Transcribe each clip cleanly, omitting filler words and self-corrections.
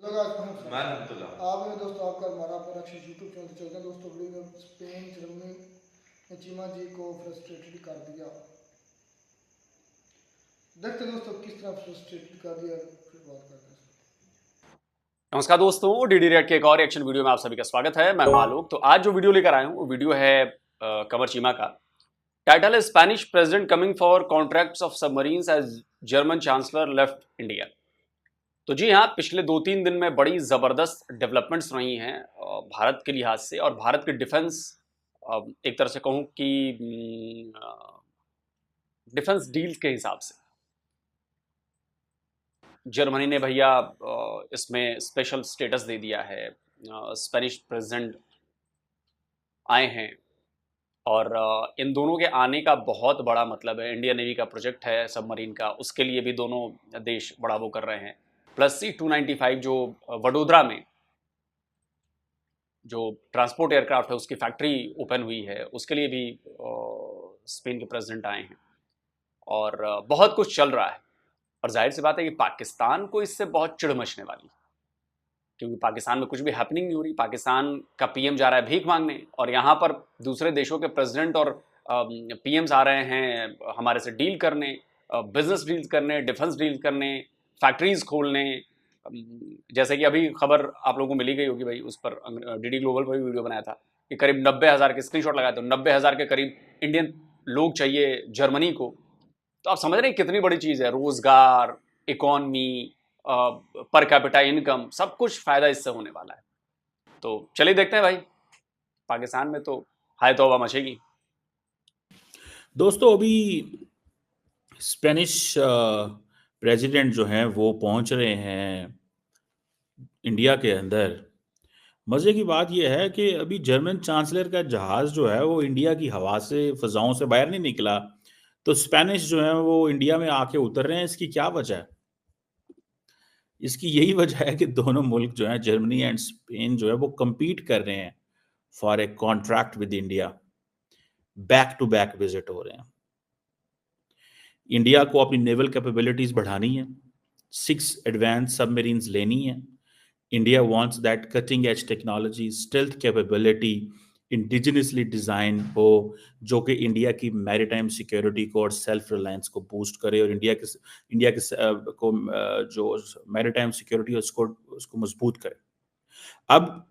आपने दोस्तों आपका हमारा अपना रक्षित यूट्यूब चैनल से चलते हैं दोस्तों। वीडियो में स्पेन जर्मनी ने चीमा जी को फ्रस्ट्रेटेड कर दिया। देखते हैं दोस्तों किस तरह फ्रस्ट्रेटेड कर दिया, फिर बात करते हैं। नमस्कार दोस्तों, डीडी रेड के एक और एक्शन वीडियो में आप सभी का स्वागत है। मैं हूं आलोक। तो आज जो वीडियो लेकर आया हूं वो वीडियो है कंवर चीमा का। टाइटल है Spanish president coming for contracts of submarines as German chancellor left India. तो जी हाँ, पिछले 2-3 दिन में बड़ी ज़बरदस्त डेवलपमेंट्स रही हैं भारत के लिहाज से और भारत के डिफेंस, एक तरह से कहूँ कि डिफेंस डील्स के हिसाब से। जर्मनी ने भैया इसमें स्पेशल स्टेटस दे दिया है। स्पेनिश प्रेसिडेंट आए हैं और इन दोनों के आने का बहुत बड़ा मतलब है, इंडियन नेवी का प्रोजेक्ट है सबमरीन का, उसके लिए भी दोनों देश बड़ा वो कर रहे हैं। प्लस C-295 जो वडोदरा में जो ट्रांसपोर्ट एयरक्राफ्ट है उसकी फैक्ट्री ओपन हुई है, उसके लिए भी स्पेन के प्रेसिडेंट आए हैं और बहुत कुछ चल रहा है। और जाहिर सी बात है कि पाकिस्तान को इससे बहुत चिढ़ मचने वाली, क्योंकि पाकिस्तान में कुछ भी हैपनिंग नहीं हो रही। पाकिस्तान का पीएम जा रहा है भीख मांगने और यहाँ पर दूसरे देशों के प्रेसिडेंट और पीएम्स आ रहे हैं हमारे से डील करने, बिजनेस डील करने, डिफेंस डील करने, फैक्ट्रीज खोलने। जैसे कि अभी खबर आप लोगों को मिली गई होगी भाई, उस पर डीडी ग्लोबल पर भी वीडियो बनाया था कि करीब 90,000 के स्क्रीनशॉट लगाए, तो 90,000 के करीब इंडियन लोग चाहिए जर्मनी को। तो आप समझ रहे हैं कितनी बड़ी चीज़ है, रोजगार, इकॉनमी, पर कैपिटा इनकम, सब कुछ फायदा इससे होने वाला है। तो चलिए देखते हैं भाई, पाकिस्तान में तो हाय तौबा मचेगी। दोस्तों अभी स्पेनिश प्रेसिडेंट जो हैं वो पहुंच रहे हैं इंडिया के अंदर। मज़े की बात यह है कि अभी जर्मन चांसलर का जहाज़ जो है वो इंडिया की हवा से, फ़ज़ाओं से बाहर नहीं निकला, तो स्पेनिश जो है वो इंडिया में आके उतर रहे हैं। इसकी क्या वजह है? इसकी यही वजह है कि दोनों मुल्क जो हैं, जर्मनी एंड स्पेन जो है, वो कम्पीट कर रहे हैं for a contract with India. Back to back visit हो रहे हैं। इंडिया को अपनी नेवल कैपेबिलिटीज बढ़ानी है, 6 एडवांस सबमरीन्स लेनी है। India wants that cutting edge technology, stealth capability indigenously design हो, जो कि इंडिया की मैरीटाइम सिक्योरिटी को और सेल्फ रिलायंस को बूस्ट करे और इंडिया के को जो मैरीटाइम सिक्योरिटी उसको मजबूत करे। अब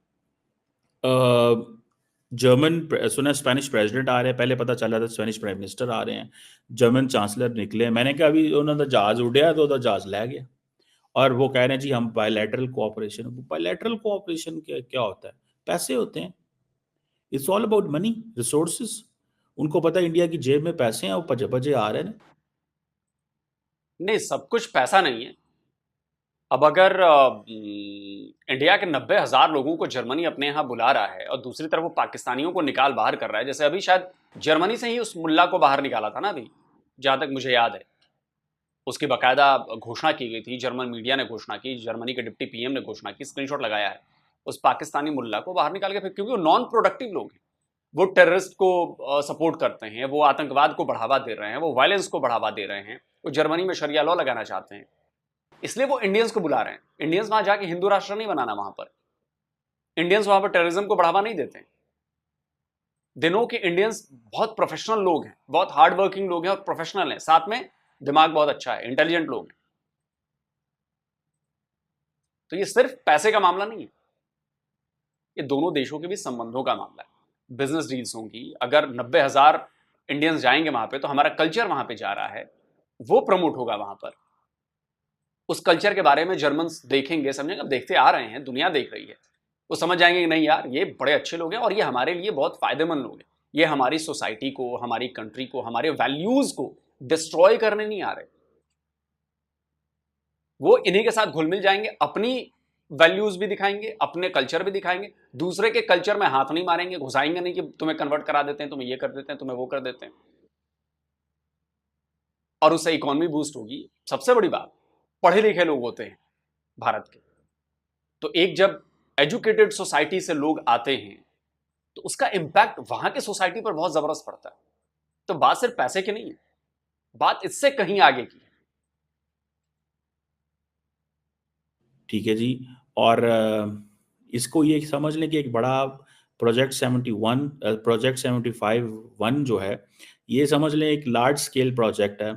जर्मन सुना स्पेनिश प्रेसिडेंट आ रहे हैं, पहले पता चला था स्पेनिश प्राइम मिनिस्टर आ रहे हैं, जर्मन चांसलर निकले। मैंने कहा अभी उन्होंने जहाज उड़ाया तो जहाज ले गया और वो कह रहे हैं जी हम बायलैटरल कोऑपरेशन। बायलैटरल कोऑपरेशन क्या होता है? पैसे होते हैं। It's all about money, resources. उनको पता है इंडिया की जेब में पैसे हैं, वो भजे भजे आ रहे हैं। नहीं, सब कुछ पैसा नहीं है। अब अगर इंडिया के 90,000 लोगों को जर्मनी अपने यहाँ बुला रहा है और दूसरी तरफ वो पाकिस्तानियों को निकाल बाहर कर रहा है, जैसे अभी शायद जर्मनी से ही उस मुल्ला को बाहर निकाला था ना, अभी जहां तक मुझे याद है, उसकी बाकायदा घोषणा की गई थी, जर्मन मीडिया ने घोषणा की, जर्मनी के डिप्टी पीएम ने घोषणा की, स्क्रीनशॉट लगाया है। उस पाकिस्तानी मुल्ला को बाहर निकाल के, फिर क्योंकि वो नॉन प्रोडक्टिव लोग हैं, वो टेररिस्ट को सपोर्ट करते हैं, वो आतंकवाद को बढ़ावा दे रहे हैं, वो वायलेंस को बढ़ावा दे रहे हैं, वो जर्मनी में शरिया लॉ लगाना चाहते हैं, इसलिए वो इंडियंस को बुला रहे हैं। इंडियंस वहां जाके हिंदू राष्ट्र नहीं बनाना, वहां पर इंडियंस वहां पर टेररिज्म को बढ़ावा नहीं देते हैं। दिनों के इंडियंस बहुत प्रोफेशनल लोग हैं, बहुत हार्ड वर्किंग लोग हैं और प्रोफेशनल हैं, साथ में दिमाग बहुत अच्छा है, इंटेलिजेंट लोग हैं। तो ये सिर्फ पैसे का मामला नहीं है, ये दोनों देशों के भी संबंधों का मामला है, बिजनेस डील्स होंगी। अगर 90,000 इंडियंस जाएंगे वहां पे तो हमारा कल्चर वहां पे जा रहा है, वो प्रमोट होगा वहां पर। उस कल्चर के बारे में जर्मन देखेंगे, समझेंगे, अब देखते आ रहे हैं, दुनिया देख रही है, वो समझ जाएंगे कि नहीं यार ये बड़े अच्छे लोग हैं और ये हमारे लिए बहुत फायदेमंद लोग हैं, ये हमारी सोसाइटी को, हमारी कंट्री को, हमारे वैल्यूज को डिस्ट्रॉय करने नहीं आ रहे। वो इन्हीं के साथ घुल मिल जाएंगे, अपनी वैल्यूज भी दिखाएंगे, अपने कल्चर भी दिखाएंगे, दूसरे के कल्चर में हाथ नहीं मारेंगे, घुसाएंगे नहीं कि तुम्हें कन्वर्ट करा देते हैं, तुम्हें ये कर देते हैं, तुम्हें वो कर देते हैं, और उससे इकोनॉमी बूस्ट होगी। सबसे बड़ी बात, पढ़े लिखे लोग होते हैं भारत के, तो एक जब एजुकेटेड सोसाइटी से लोग आते हैं तो उसका इंपैक्ट वहां के सोसाइटी पर बहुत जबरदस्त पड़ता है। तो बात सिर्फ पैसे की नहीं है, बात इससे कहीं आगे की है। ठीक है जी, और इसको ये समझ लें कि एक बड़ा प्रोजेक्ट 75 1 जो है, ये समझ लें एक लार्ज स्केल प्रोजेक्ट है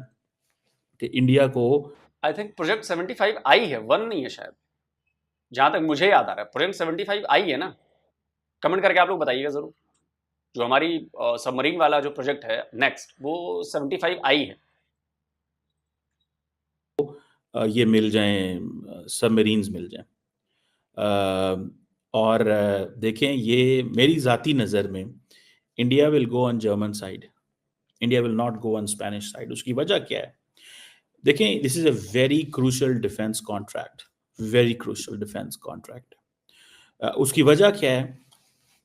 कि इंडिया को आई थिंक प्रोजेक्ट 75 आई है, 1 नहीं है शायद, जहां तक मुझे याद आ रहा है। प्रोजेक्ट 75 आई है ना? कमेंट करके आप लोग बताइएगा जरूर। जो हमारी सबमरीन वाला जो प्रोजेक्ट है नेक्स्ट, वो 75 आई है। ये मिल जाएं, सबमरीन्स मिल जाएं। और देखें, ये मेरी ज़ाती नज़र में India will go on German side, India will not go on Spanish side. उसकी वजह क्या है? देखें, this is a very crucial defence contract, very crucial defence contract. उसकी वजह क्या है?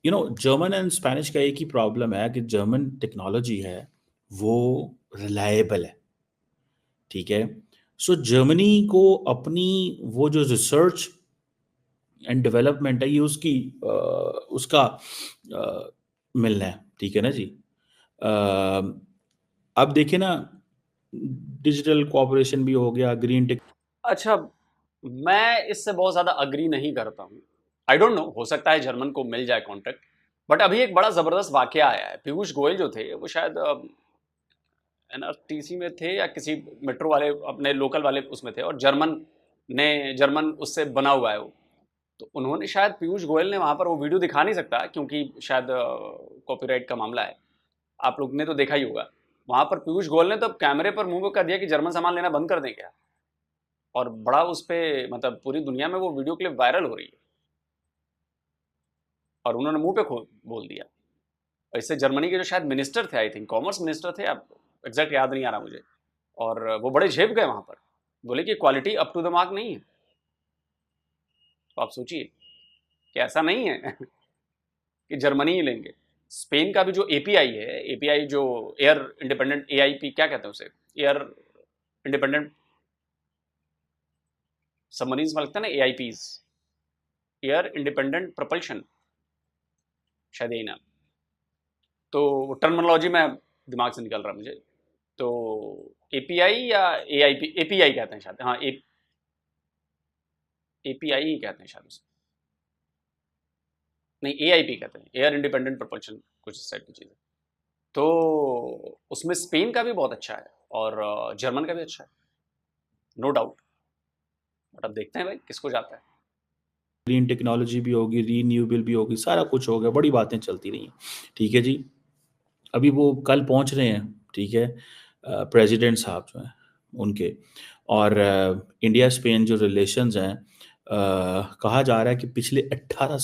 जर्मन एंड स्पेनिश का एक ही प्रॉब्लम है कि जर्मन टेक्नोलॉजी है वो रिलायबल है, ठीक है। सो जर्मनी को अपनी वो जो रिसर्च एंड डेवलपमेंट है, ये उसका मिलना है, ठीक है ना जी। अब देखिए ना, डिजिटल कॉपरेशन भी हो गया, ग्रीन टेक। अच्छा, मैं इससे बहुत ज़्यादा अग्री नहीं करता हूँ। आई डोंट नो, हो सकता है जर्मन को मिल जाए कॉन्ट्रैक्ट, बट अभी एक बड़ा ज़बरदस्त वाकया आया है। पीयूष गोयल जो थे, वो शायद एनआरटीसी में थे या किसी मेट्रो वाले अपने लोकल वाले उसमें थे, और जर्मन उससे बना हुआ है वो। तो उन्होंने शायद, पीयूष गोयल ने वहाँ पर, वो वीडियो दिखा नहीं सकता क्योंकि शायद कॉपीराइट का मामला है, आप लोग ने तो देखा ही होगा। वहाँ पर पीयूष गोयल ने तो कैमरे पर मुंह कर दिया कि जर्मन सामान लेना बंद कर दें क्या, और बड़ा उस पर, मतलब पूरी दुनिया में वो वीडियो क्लिप वायरल हो रही है, और उन्होंने मुंह पे बोल दिया। और इससे जर्मनी के जो शायद मिनिस्टर थे, आई थिंक कॉमर्स मिनिस्टर थे, अब एग्जैक्ट याद नहीं आ रहा मुझे, और वो बड़े झेप गए वहाँ पर, बोले कि quality up to the mark नहीं है। तो आप सोचिए कि ऐसा नहीं है कि जर्मनी ही लेंगे। स्पेन का भी जो एपीआई है, एपीआई जो एयर इंडिपेंडेंट, एआईपी क्या कहते हैं उसे, एयर इंडिपेंडेंट सबमरीन्स में लगता है ना, एआईपीज, एयर इंडिपेंडेंट प्रोपल्शन, शायद यही नाम। तो टर्मिनोलॉजी में दिमाग से निकल रहा मुझे। तो एपीआई या एआईपी, एपीआई कहते हैं शायद, हाँ एपीआई ही कहते हैं शायद उसे, नहीं एआईपी कहते हैं, एयर इंडिपेंडेंट प्रोपल्शन, कुछ इस टाइप की चीज़ है। तो उसमें स्पेन का भी बहुत अच्छा है और जर्मन का भी अच्छा है, नो डाउट। बट अब देखते हैं भाई किसको जाता है। ग्रीन टेक्नोलॉजी भी होगी, रीन्यूएबल भी होगी, सारा कुछ होगा, बड़ी बातें चलती रही हैं, ठीक है जी। अभी वो कल पहुंच रहे हैं, ठीक है, प्रेसिडेंट साहब जो हैं उनके, और इंडिया स्पेन जो रिलेशंस हैं, कहा जा रहा है कि पिछले 18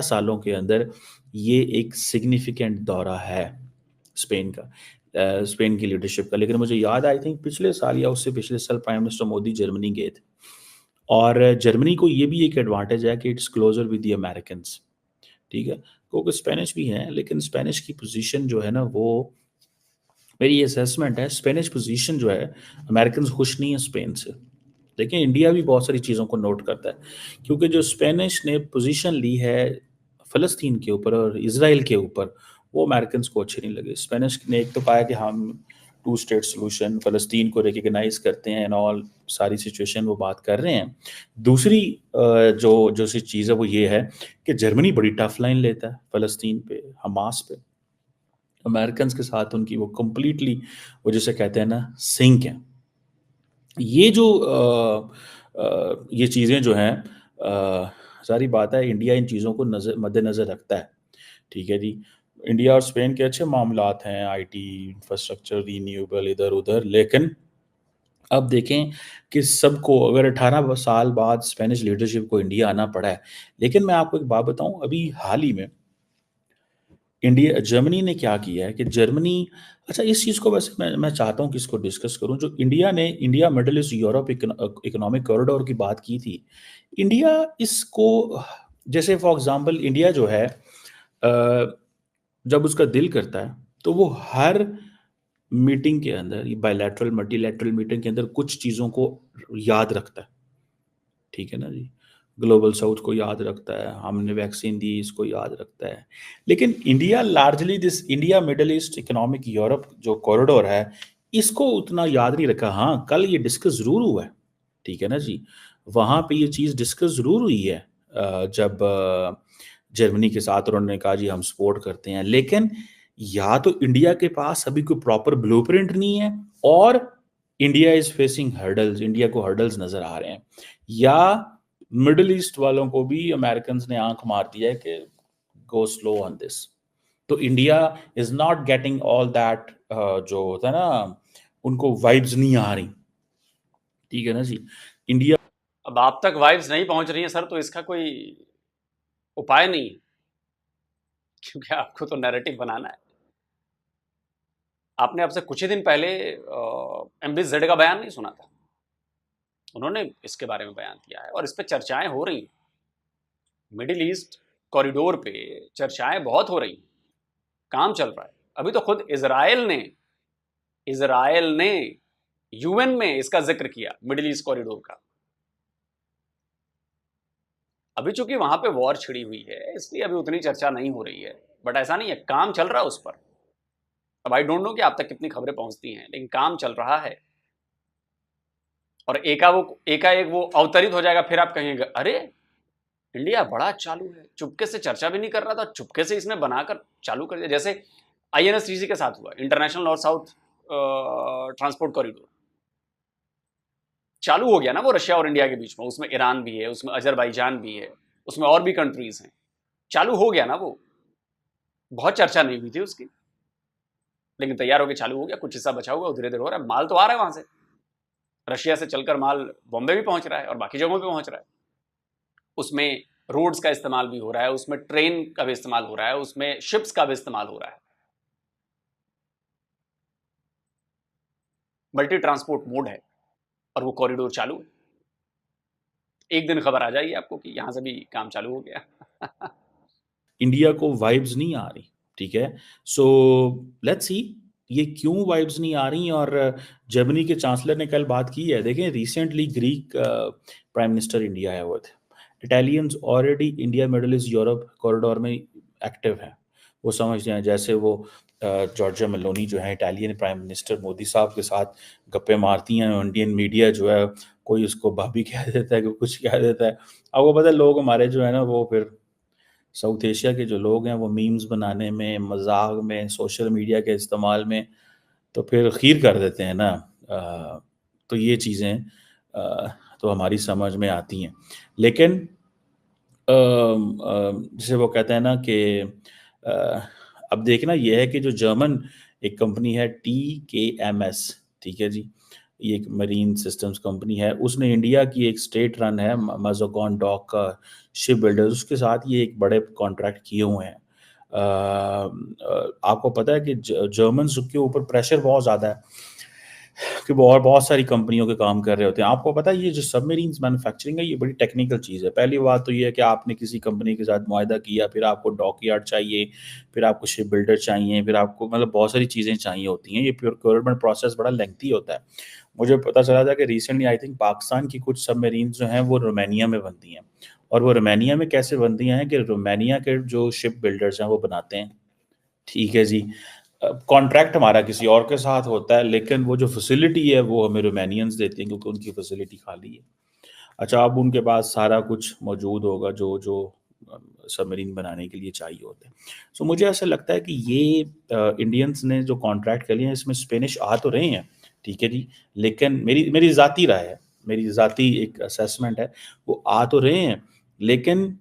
सालों के अंदर ये एक सिग्निफिकेंट दौरा है स्पेन का, स्पेन की लीडरशिप का। लेकिन मुझे याद, आई थिंक पिछले साल या उससे पिछले साल प्राइम मिनिस्टर मोदी जर्मनी गए थे, और जर्मनी को ये भी एक एडवांटेज है कि it's closer with the Americans, ठीक है, क्योंकि स्पेनिश भी हैं, लेकिन स्पेनिश की पोजीशन जो है ना, वो, मेरी असेसमेंट है, स्पेनिश पोजीशन जो है, अमेरिकन खुश नहीं है स्पेन से। लेकिन इंडिया भी बहुत सारी चीज़ों को नोट करता है, क्योंकि जो स्पेनिश ने पोजीशन ली है फ़लस्तीन के ऊपर और इज़राइल के ऊपर, वो अमेरिकन को अच्छे नहीं लगे। स्पेनिश ने एक तो कहा कि हम 2 स्टेट सोल्यूशन, फ़लस्तीन को रिकग्नाइज करते हैं एंड ऑल, सारी सिचुएशन वो बात कर रहे हैं। दूसरी जो सी चीज़ है वो ये है कि जर्मनी बड़ी टफ लाइन लेता है फ़लस्तीन पे, हमास पे। अमेरिकन के साथ उनकी वो कंप्लीटली, वो जैसे कहते हैं ना, सिंक है। ये जो ये चीज़ें जो हैं, सारी बात है, इंडिया इन चीज़ों को मद्देनज़र रखता है, ठीक है जी। इंडिया और स्पेन के अच्छे मामलात हैं, आईटी, इंफ्रास्ट्रक्चर, रीन्यूएबल, इधर-उधर। लेकिन अब देखें कि सबको, अगर 18 साल बाद स्पेनिश लीडरशिप को इंडिया आना पड़ा है, लेकिन मैं आपको एक बात बताऊँ, अभी हाल ही में जर्मनी ने क्या किया है कि जर्मनी, अच्छा इस चीज़ को वैसे मैं चाहता हूँ कि इसको डिस्कस करूँ, जो India middle east Europe economic corridor की बात की थी, इंडिया इसको, जैसे फॉर एग्जांपल इंडिया जो है, जब उसका दिल करता है तो वो हर मीटिंग के अंदर, बायलैटरल मल्टीलैटरल मीटिंग के अंदर कुछ चीज़ों को याद रखता है, ठीक है ना जी। ग्लोबल साउथ को याद रखता है, हमने वैक्सीन दी, इसको याद रखता है। लेकिन India largely, this India middle east economic Europe जो कॉरिडोर है, इसको उतना याद नहीं रखा। हाँ, कल ये डिस्कस ज़रूर हुआ है, ठीक है ना जी। वहाँ पे ये चीज़ डिस्कस ज़रूर हुई है जब जर्मनी के साथ उन्होंने कहा जी हम सपोर्ट करते हैं, लेकिन या तो इंडिया के पास अभी कोई प्रॉपर ब्लूप्रिंट नहीं है, और India is facing hurdles, India को हर्डल्स नज़र आ रहे हैं, या मिडल ईस्ट वालों को भी अमेरिकन्स ने आंख मार दिया है कि गो स्लो ऑन दिस। तो India is not getting all that, जो होता है ना, उनको वाइब्स नहीं आ रही, ठीक है ना जी। इंडिया अब आप तक वाइब्स नहीं पहुंच रही हैं सर, तो इसका कोई उपाय नहीं है, क्योंकि आपको तो नैरेटिव बनाना है। आपने आपसे कुछ ही दिन पहले MBZ का बयान नहीं सुना था? उन्होंने इसके बारे में बयान दिया है और इस पर चर्चाएं हो रही हैं। मिडिल ईस्ट कॉरिडोर पे चर्चाएं बहुत हो रही हैं, काम चल रहा है। अभी तो खुद इजराइल ने यूएन में इसका जिक्र किया, मिडिल ईस्ट कॉरिडोर का। अभी चूंकि वहां पे वॉर छिड़ी हुई है, इसलिए अभी उतनी चर्चा नहीं हो रही है, बट ऐसा नहीं है, काम चल रहा है उस पर। अब आई डोंट नो कि आप तक कितनी खबरें पहुंचती हैं, लेकिन काम चल रहा है। और एकाएक वो अवतरित हो जाएगा, फिर आप कहेंगे अरे इंडिया बड़ा चालू है, चुपके से चर्चा भी नहीं कर रहा था, चुपके से इसने बनाकर चालू कर दिया। जैसे INSTC के साथ हुआ, international north south transport corridor चालू हो गया ना वो, रशिया और इंडिया के बीच में। उसमें ईरान भी है, उसमें अजरबैजान भी है, उसमें और भी कंट्रीज हैं। चालू हो गया ना वो, बहुत चर्चा नहीं हुई थी उसकी, लेकिन तैयार होकर चालू हो गया। कुछ हिस्सा बचा हुआ, धीरे धीरे हो रहा है, माल तो आ रहा है वहां से। रशिया से चलकर माल बॉम्बे भी पहुंच रहा है और बाकी जगहों पे पहुंच रहा है। उसमें रोड्स का इस्तेमाल भी हो रहा है, उसमें ट्रेन का भी इस्तेमाल हो रहा है, उसमें शिप्स का भी इस्तेमाल हो रहा है। मल्टी ट्रांसपोर्ट मोड है और वो कॉरिडोर चालू है। एक दिन खबर आ जाएगी आपको कि यहां से भी काम चालू हो गया। इंडिया को वाइब्स नहीं आ रही, ठीक है। सो लेट्स सी ये क्यों वाइब्स नहीं आ रही। और जर्मनी के चांसलर ने कल बात की है, देखें recently Greek prime minister India आया हुआ थे। Italians already India middle east Europe corridor में एक्टिव है, वो समझते हैं। जैसे वो जॉर्जिया मेलोनी जो है इटालियन प्राइम मिनिस्टर मोदी साहब के साथ गप्पे मारती हैं, इंडियन मीडिया जो है कोई उसको भाभी कह देता है, कोई कुछ कह देता है। अब वो पता है लोग हमारे जो है ना, वो फिर साउथ एशिया के जो लोग हैं वो मीम्स बनाने में, मजाक में, सोशल मीडिया के इस्तेमाल में तो फिर खीर कर देते हैं ना। तो ये चीज़ें तो हमारी समझ में आती हैं, लेकिन जैसे वो कहते हैं ना कि अब देखना ये है कि जो जर्मन एक कंपनी है TKMS, ठीक है जी, ये एक मरीन सिस्टम्स कंपनी है, उसने इंडिया की एक स्टेट रन है माज़ोगॉन डॉक का शिप बिल्डर, उसके साथ ये एक बड़े कॉन्ट्रैक्ट किए हुए हैं। आपको पता है कि जर्मन्स के ऊपर प्रेशर बहुत ज़्यादा है कि वो और बहुत सारी कंपनियों के काम कर रहे होते हैं। आपको पता है ये जो सबमरीन्स मैन्युफैक्चरिंग है ये बड़ी टेक्निकल चीज़ है। पहली बात तो ये है कि आपने किसी कंपनी के साथ मुआहदा किया, फिर आपको डॉकयार्ड चाहिए, फिर आपको शिप बिल्डर चाहिए, फिर आपको मतलब बहुत सारी चीज़ें चाहिए होती हैं। ये प्रोक्योरमेंट प्रोसेस बड़ा लेंथी होता है। मुझे पता चला था कि रिसेंटली आई थिंक पाकिस्तान की कुछ सबमरीन्स जो हैं वो रोमानिया में बनती हैं, और वो रोमानिया में कैसे बनती हैं कि रोमानिया के जो शिप बिल्डर्स हैं वो बनाते हैं, ठीक है जी। कॉन्ट्रैक्ट हमारा किसी और के साथ होता है, लेकिन वो जो फैसिलिटी है वो हमें रोमानियंस देते हैं क्योंकि उनकी फैसिलिटी खाली है। अच्छा, अब उनके पास सारा कुछ मौजूद होगा जो जो सबमरीन बनाने के लिए चाहिए होते हैं। सो मुझे ऐसा लगता है कि ये इंडियंस ने जो कॉन्ट्रैक्ट कर लिया है इसमें स्पेनिश आ तो रहे हैं, ठीक है जी, लेकिन मेरी मेरी ज़ाती राय है, मेरी ज़ाती एक असेसमेंट है, वो आ तो रहे हैं, लेकिन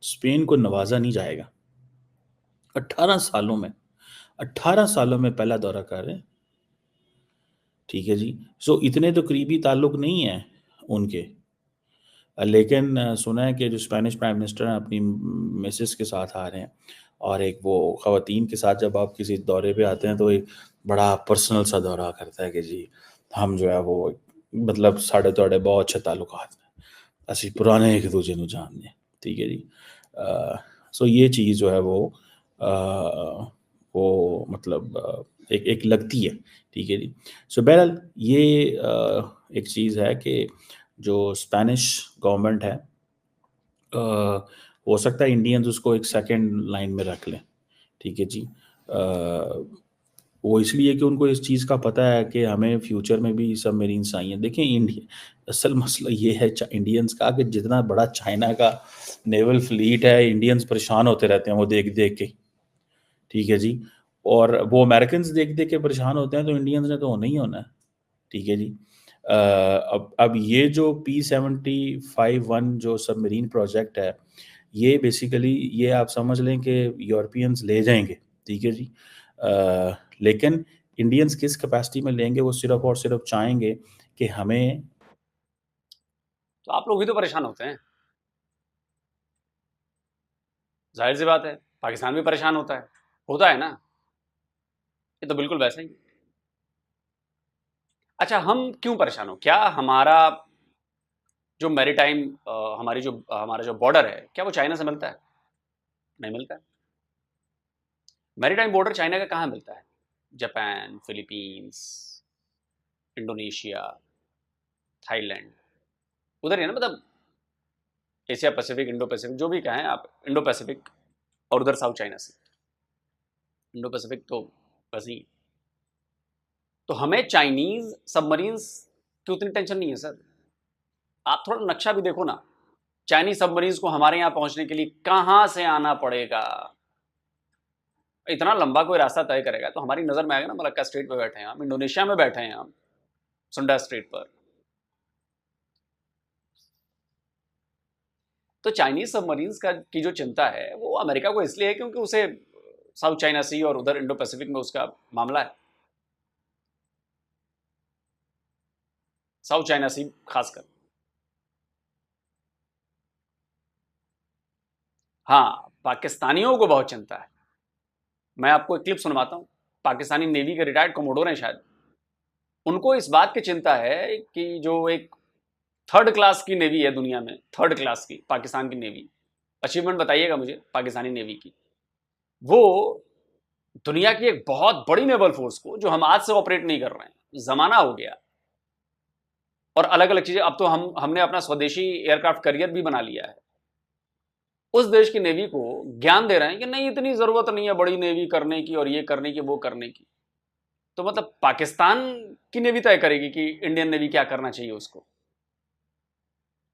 स्पेन को नवाजा नहीं जाएगा। 18 सालों में 18 सालों में पहला दौरा कर रहे हैं, ठीक है जी। सो इतने तो करीबी ताल्लुक नहीं है उनके, लेकिन सुना है कि जो स्पेनिश प्राइम मिनिस्टर हैं अपनी मिसेस के साथ आ रहे हैं, और एक वो ख़वातीन के साथ जब आप किसी दौरे पे आते हैं तो एक बड़ा पर्सनल सा दौरा करता है कि जी हम जो है वो मतलब साढ़े तोड़े बहुत अच्छे ताल्लुकात हैं, ਅਸੀਂ पुराने एक दूजे ਨੂੰ ਜਾਣਦੇ ਹਾਂ, ठीक है जी। सो ये चीज़ जो है वो मतलब एक एक लगती है, ठीक है जी। सो बहरहाल ये एक चीज़ है कि जो स्पेनिश गवर्नमेंट है, हो सकता है इंडियंस उसको एक सेकंड लाइन में रख लें, ठीक है जी। वो इसलिए कि उनको इस चीज़ का पता है कि हमें फ्यूचर में भी सबमरीन्स चाहिए। देखिए इंडिया असल मसला ये है इंडियंस का कि जितना बड़ा चाइना का नेवल फ्लीट है, इंडियंस परेशान होते रहते हैं वो देख-देख के। ठीक है जी। और वो अमेरिकन्स देख-देख के परेशान होते हैं, तो इंडियंस ने तो होना ही होना है। ठीक है जी। अब ये जो P-75 जो सबमरीन प्रोजेक्ट है, ये बेसिकली ये आप समझ लें कि यूरोपियंस ले जाएंगे। ठीक है जी। लेकिन इंडियंस किस कैपेसिटी में लेंगे, वो सिर्फ और सिर्फ चाहेंगे कि हमें। तो आप लोग भी तो परेशान होते हैं, जाहिर सी बात है, पाकिस्तान भी परेशान होता है ना, ये तो बिल्कुल वैसा ही। अच्छा, हम क्यों परेशान हो? क्या हमारा जो मैरीटाइम हमारा जो बॉर्डर है, क्या वो चाइना से मिलता है? नहीं मिलता है। मैरीटाइम बॉर्डर चाइना का कहाँ मिलता है? जापान, फिलीपींस, इंडोनेशिया, थाईलैंड, उधर ही है ना, मतलब एशिया पैसिफिक, इंडो पैसिफिक, जो भी कहें आप, इंडो पैसिफिक, और उधर साउथ चाइना सी, इंडो पैसिफिक तो वैसे ही। तो हमें चाइनीज सबमरीन्स की उतनी टेंशन नहीं है सर। आप थोड़ा नक्शा भी देखो ना, चाइनीज सबमरीन्स को हमारे यहां पहुंचने के लिए कहां से आना पड़ेगा? इतना लंबा कोई रास्ता तय करेगा तो हमारी नजर में आएगा ना, मलक्का स्ट्रेट पे बैठे हैं हम, इंडोनेशिया में बैठे हैं हम, सुंडा स्ट्रेट पर। तो चाइनीज सबमरीन्स का की जो चिंता है वो अमेरिका को इसलिए है क्योंकि उसे साउथ चाइना सी और उधर इंडो पैसिफिक में उसका मामला है, साउथ चाइना सी खासकर। हाँ, पाकिस्तानियों को बहुत चिंता है। मैं आपको एक क्लिप सुनवाता हूं, पाकिस्तानी नेवी के रिटायर्ड कमोडोर हैं शायद, उनको इस बात की चिंता है कि जो एक थर्ड क्लास की नेवी है दुनिया में, थर्ड क्लास की पाकिस्तान की नेवी, अचीवमेंट बताइएगा मुझे पाकिस्तानी नेवी की, वो दुनिया की एक बहुत बड़ी नेवल फोर्स को, जो हम आज से ऑपरेट नहीं कर रहे हैं, जमाना हो गया, और अलग अलग चीजें, अब तो हमने अपना स्वदेशी एयरक्राफ्ट करियर भी बना लिया है, उस देश की नेवी को ज्ञान दे रहे हैं कि नहीं, इतनी जरूरत नहीं है बड़ी नेवी करने की और ये करने की वो करने की। तो मतलब पाकिस्तान की नेवी तय करेगी कि इंडियन नेवी क्या करना चाहिए उसको।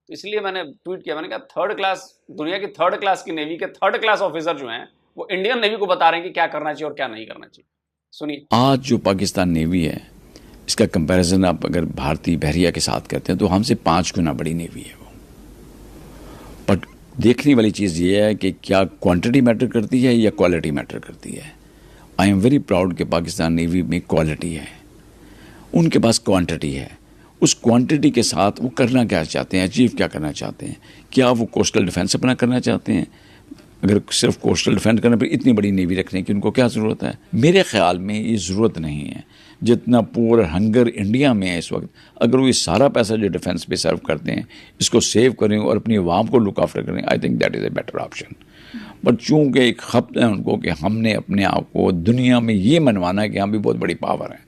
तो इसलिए मैंने ट्वीट किया, मैंने कहा थर्ड क्लास, दुनिया की थर्ड क्लास की नेवी के थर्ड क्लास ऑफिसर जो हैं वो इंडियन नेवी को बता रहे हैं कि क्या करना चाहिए और क्या नहीं करना चाहिए। सुनिए। आज जो पाकिस्तान नेवी है, इसका कंपैरिजन आप अगर भारतीय बहरिया के साथ करते हैं तो हमसे 5 गुना बड़ी नेवी है वो। बट देखने वाली चीज़ ये है कि क्या क्वांटिटी मैटर करती है या क्वालिटी मैटर करती है। आई एम वेरी प्राउड कि पाकिस्तान नेवी में क्वालिटी है, उनके पास क्वांटिटी है। उस क्वांटिटी के साथ वो करना क्या चाहते हैं, अचीव क्या करना चाहते हैं। क्या वो कोस्टल डिफेंस अपना करना चाहते हैं? अगर सिर्फ कोस्टल डिफेंस करने पर इतनी बड़ी नेवी रखने की उनको क्या ज़रूरत है? मेरे ख्याल में ये ज़रूरत नहीं है। जितना पुअर हंगर इंडिया में है इस वक्त, अगर वो ये सारा पैसा जो डिफेंस पे सर्व करते हैं इसको सेव करें और अपनी आवाम को लुक आफ्टर करें, I think that is a better option. But चूँकि एक खपत है उनको कि हमने अपने आप को दुनिया में ये मनवाना है कि हम भी बहुत बड़ी पावर हैं,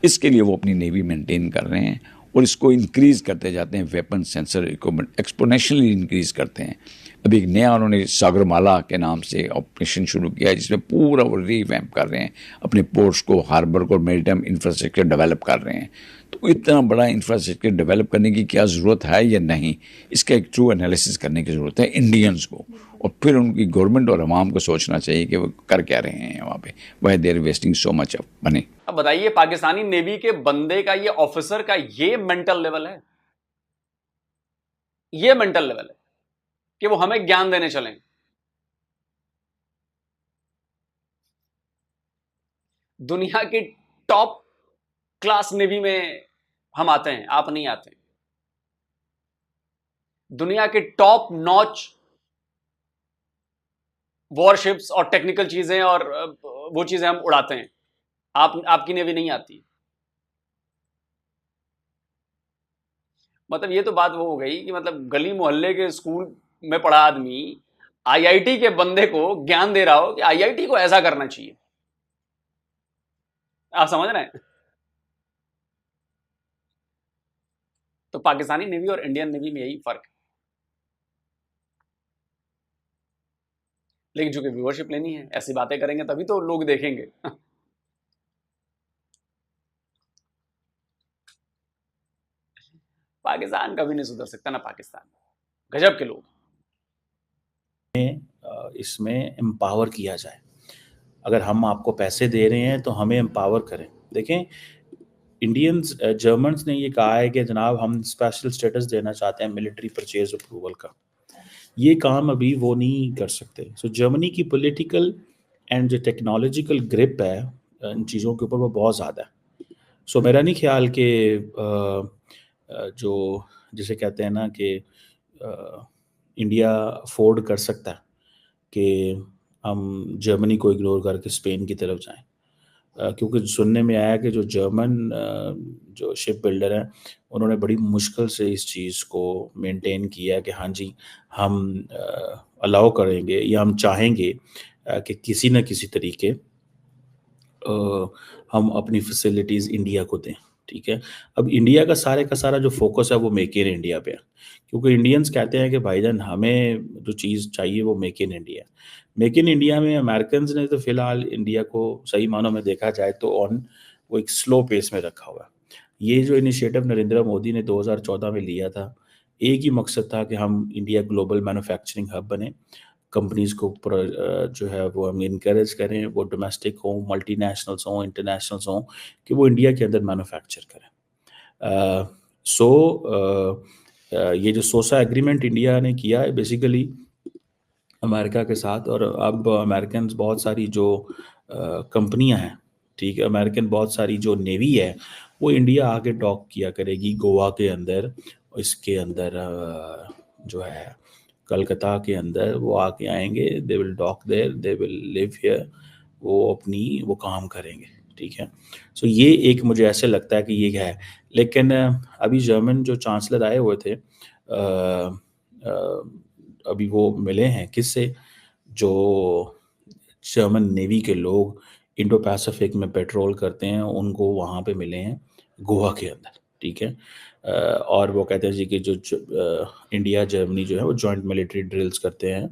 इसके लिए वो अपनी नेवी मेंटेन कर रहे हैं और इसको इंक्रीज़ करते जाते हैं। Weapon sensor equipment exponentially increase करते हैं। अभी एक नया उन्होंने सागरमाला के नाम से ऑपरेशन शुरू किया है जिसमें पूरा वो रीवैम्प कर रहे हैं, अपने पोर्ट्स को, हार्बर को, मैरीटाइम इंफ्रास्ट्रक्चर डेवलप कर रहे हैं। तो इतना बड़ा इंफ्रास्ट्रक्चर डेवलप करने की क्या ज़रूरत है या नहीं, इसका एक ट्रू एनालिसिस करने की ज़रूरत है इंडियंस को, और फिर उनकी गवर्नमेंट और अवाम को सोचना चाहिए कि वो कर क्या रहे हैं वहाँ पे, why there wasting so much of money. अब बताइए, पाकिस्तानी नेवी के बंदे का, ये ऑफिसर का ये मेंटल लेवल है, ये मेंटल लेवल है कि वो हमें ज्ञान देने चलें। दुनिया की टॉप क्लास नेवी में हम आते हैं, आप नहीं आते। दुनिया के टॉप नॉच वॉरशिप्स और टेक्निकल चीजें और वो चीजें हम उड़ाते हैं, आपकी नेवी नहीं आती। मतलब ये तो बात वो हो गई कि मतलब गली मोहल्ले के स्कूल में पढ़ा आदमी आईआईटी के बंदे को ज्ञान दे रहा हो कि आईआईटी को ऐसा करना चाहिए। आप समझ रहे हैं? तो पाकिस्तानी नेवी और इंडियन नेवी में यही फर्क है। लेकिन चूंकि व्यूअरशिप लेनी है, ऐसी बातें करेंगे तभी तो लोग देखेंगे। पाकिस्तान कभी नहीं सुधर सकता, ना पाकिस्तान। गजब के लोग। इसमें एम्पावर किया जाए। अगर हम आपको पैसे दे रहे हैं तो हमें एम्पावर करें। देखें, इंडियंस जर्मन्स ने ये कहा है कि जनाब हम स्पेशल स्टेटस देना चाहते हैं मिलिट्री परचेज अप्रूवल का। ये काम अभी वो नहीं कर सकते। सो जर्मनी की पॉलिटिकल एंड जो टेक्नोलॉजिकल ग्रिप है इन चीज़ों के ऊपर वो बहुत ज़्यादा है। सो मेरा नहीं ख्याल कि जो जिसे कहते हैं ना कि इंडिया अफोर्ड कर सकता है कि हम जर्मनी को इग्नोर करके स्पेन की तरफ जाएं। क्योंकि सुनने में आया कि जो जर्मन जो शिप बिल्डर हैं उन्होंने बड़ी मुश्किल से इस चीज़ को मेंटेन किया कि हाँ जी हम अलाउ करेंगे या हम चाहेंगे कि किसी न किसी तरीके हम अपनी फैसिलिटीज़ इंडिया को दें। ठीक है, अब इंडिया का सारा जो फोकस है वो मेक इन इंडिया पे है, क्योंकि इंडियंस कहते हैं कि भाईजान हमें जो चीज़ चाहिए वो make in India. Make in India में अमेरिकन ने तो फिलहाल इंडिया को सही मानों में देखा जाए तो ऑन वो एक स्लो पेस में रखा हुआ है। ये जो इनिशिएटिव नरेंद्र मोदी ने 2014 में लिया था, एक ही मकसद था कि हम इंडिया ग्लोबल मैन्युफैक्चरिंग हब बने, कंपनीज को जो है वो हम इनकरेज करें, वो डोमेस्टिक हों, मल्टीनेशनल्स हों, इंटरनेशनल्स हों, कि वो इंडिया के अंदर मैन्युफैक्चर करें। ये जो सोसा एग्रीमेंट इंडिया ने किया है बेसिकली अमेरिका के साथ, और अब अमेरिकन बहुत सारी जो कंपनियां हैं, ठीक है, अमेरिकन बहुत सारी जो नेवी है वो इंडिया आके डॉक किया करेगी गोवा के अंदर, इसके अंदर जो है कलकत्ता के अंदर वो आके आएंगे, they will dock there, they will live here, वो अपनी वो काम करेंगे। ठीक है, सो ये एक मुझे ऐसे लगता है कि ये है। लेकिन अभी जर्मन जो चांसलर आए हुए थे अभी वो मिले हैं किससे, जो जर्मन नेवी के लोग इंडो पैसिफिक में पेट्रोल करते हैं उनको वहाँ पे मिले हैं गोवा के अंदर। ठीक है, और वो कहते हैं जी कि जो इंडिया जर्मनी जो है वो जॉइंट मिलिट्री ड्रिल्स करते हैं।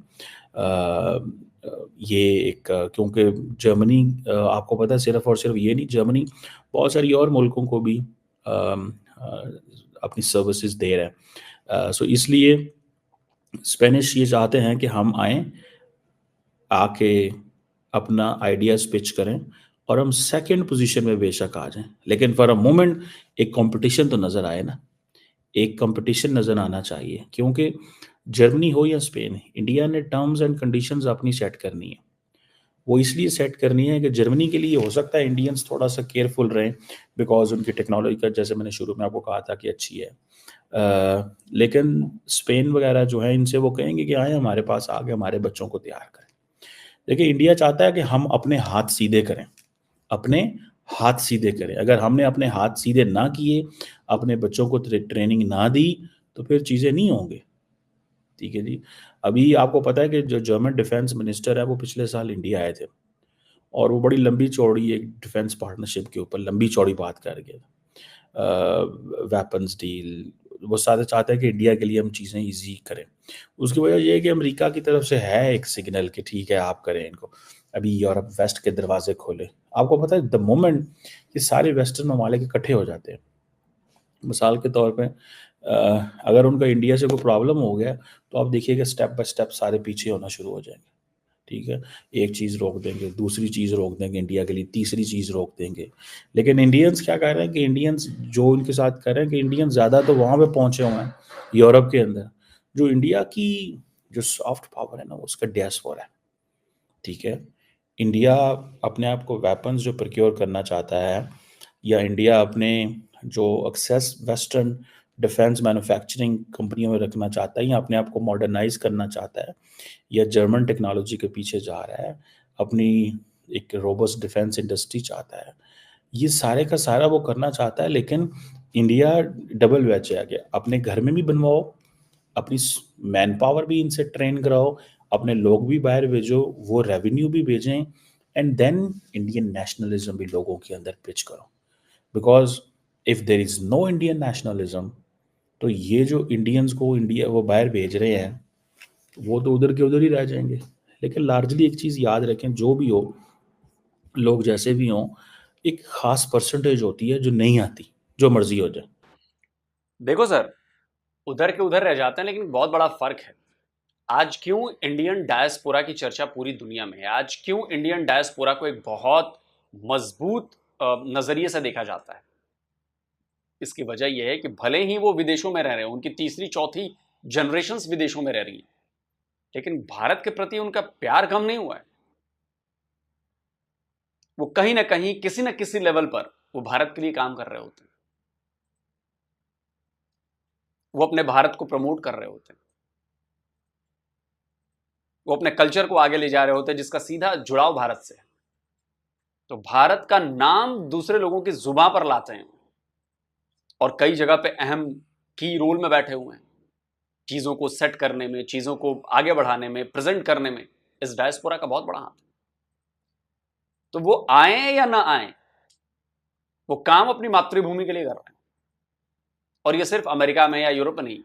ये एक क्योंकि जर्मनी आपको पता है सिर्फ और सिर्फ ये नहीं, जर्मनी बहुत सारी और मुल्कों को भी अपनी सर्विसेज दे रहा है। सो इसलिए स्पेनिश ये चाहते हैं कि हम आएँ, आके अपना आइडियाज़ पिच करें और हम सेकंड पोजीशन में बेशक आ जाएं, लेकिन फॉर अ मोमेंट एक कंपटीशन तो नज़र आए ना, एक कंपटीशन नज़र आना चाहिए। क्योंकि जर्मनी हो या स्पेन, इंडिया ने टर्म्स एंड कंडीशंस अपनी सेट करनी है। वो इसलिए सेट करनी है कि जर्मनी के लिए हो सकता है इंडियंस थोड़ा सा केयरफुल रहें, बिकॉज उनकी टेक्नोलॉजी का, जैसे मैंने शुरू में आपको कहा था कि अच्छी है। लेकिन स्पेन वगैरह जो है इनसे वो कहेंगे कि आए हमारे पास, आगे हमारे बच्चों को तैयार करें। देखिए, इंडिया चाहता है कि हम अपने हाथ सीधे करें, अपने हाथ सीधे करें। अगर हमने अपने हाथ सीधे ना किए, अपने बच्चों को ट्रेनिंग ना दी, तो फिर चीज़ें नहीं होंगी। ठीक है जी, अभी आपको पता है कि जो जर्मन डिफेंस मिनिस्टर है वो पिछले साल इंडिया आए थे, और वो बड़ी लंबी चौड़ी एक डिफेंस पार्टनरशिप के ऊपर लंबी चौड़ी बात कर गए, वेपन्स डील, वो सारे चाहते हैं कि इंडिया के लिए हम चीज़ें इजी करें। उसकी वजह ये है कि अमेरिका की तरफ से है एक सिग्नल कि ठीक है आप करें इनको। अभी यूरोप वेस्ट के दरवाजे खोले, आपको पता है द मोमेंट ये सारे वेस्टर्न ममालिक इकट्ठे हो जाते हैं, मिसाल के तौर पे अगर उनका इंडिया से कोई प्रॉब्लम हो गया तो आप देखिएगा स्टेप बाय स्टेप सारे पीछे होना शुरू हो जाएंगे। ठीक है, एक चीज़ रोक देंगे, दूसरी चीज़ रोक देंगे इंडिया के लिए, तीसरी चीज़ रोक देंगे। लेकिन इंडियंस क्या कर रहे हैं कि इंडियंस जो उनके साथ कर रहे हैं कि इंडियंस ज़्यादा तो वहाँ पे पहुँचे हुए हैं यूरोप के अंदर, जो इंडिया की जो सॉफ्ट पावर है ना उसका डियास्पोरा है। ठीक है, इंडिया अपने आप को वेपन्स जो प्रोक्योर करना चाहता है, या इंडिया अपने जो एक्सेस वेस्टर्न डिफेंस मैन्युफैक्चरिंग कंपनियों में रखना चाहता है, या अपने आप को मॉडर्नाइज करना चाहता है, या जर्मन टेक्नोलॉजी के पीछे जा रहा है, अपनी एक रोबस्ट डिफेंस इंडस्ट्री चाहता है, ये सारे का सारा वो करना चाहता है। लेकिन इंडिया डबल वेज है कि अपने घर में भी बनवाओ, अपनी मैन पावर भी इनसे ट्रेन कराओ, अपने लोग भी बाहर भेजो, वो रेवेन्यू भी भेजें, एंड देन इंडियन नेशनलिज्म भी लोगों के अंदर पिच करो। Because if there is no Indian nationalism, तो ये जो इंडियंस को इंडिया वो बाहर भेज रहे हैं वो तो उधर के उधर ही रह जाएंगे। लेकिन लार्जली एक चीज़ याद रखें, जो भी हो, लोग जैसे भी हों, एक ख़ास परसेंटेज होती है जो नहीं आती, जो मर्जी हो जाए। देखो सर, उधर के उधर रह जाते हैं, लेकिन बहुत बड़ा फर्क है। आज क्यों इंडियन डायस्पोरा की चर्चा पूरी दुनिया में है, आज क्यों इंडियन डायस्पोरा को एक बहुत मजबूत नजरिए से देखा जाता है, इसकी वजह यह है कि भले ही वो विदेशों में रह रहे हैं, उनकी तीसरी चौथी जनरेशन्स विदेशों में रह रही हैं, लेकिन भारत के प्रति उनका प्यार कम नहीं हुआ है। वो कहीं ना कहीं किसी न किसी लेवल पर वो भारत के लिए काम कर रहे होते हैं, वो अपने भारत को प्रमोट कर रहे होते हैं, वो अपने कल्चर को आगे ले जा रहे होते हैं जिसका सीधा जुड़ाव भारत से है। तो भारत का नाम दूसरे लोगों की जुबान पर लाते हैं और कई जगह पे अहम की रोल में बैठे हुए हैं, चीजों को सेट करने में, चीजों को आगे बढ़ाने में, प्रेजेंट करने में इस डायस्पोरा का बहुत बड़ा हाथ है। तो वो आए या ना आए, वो काम अपनी मातृभूमि के लिए कर रहे हैं। और ये सिर्फ अमेरिका में या यूरोप में नहीं,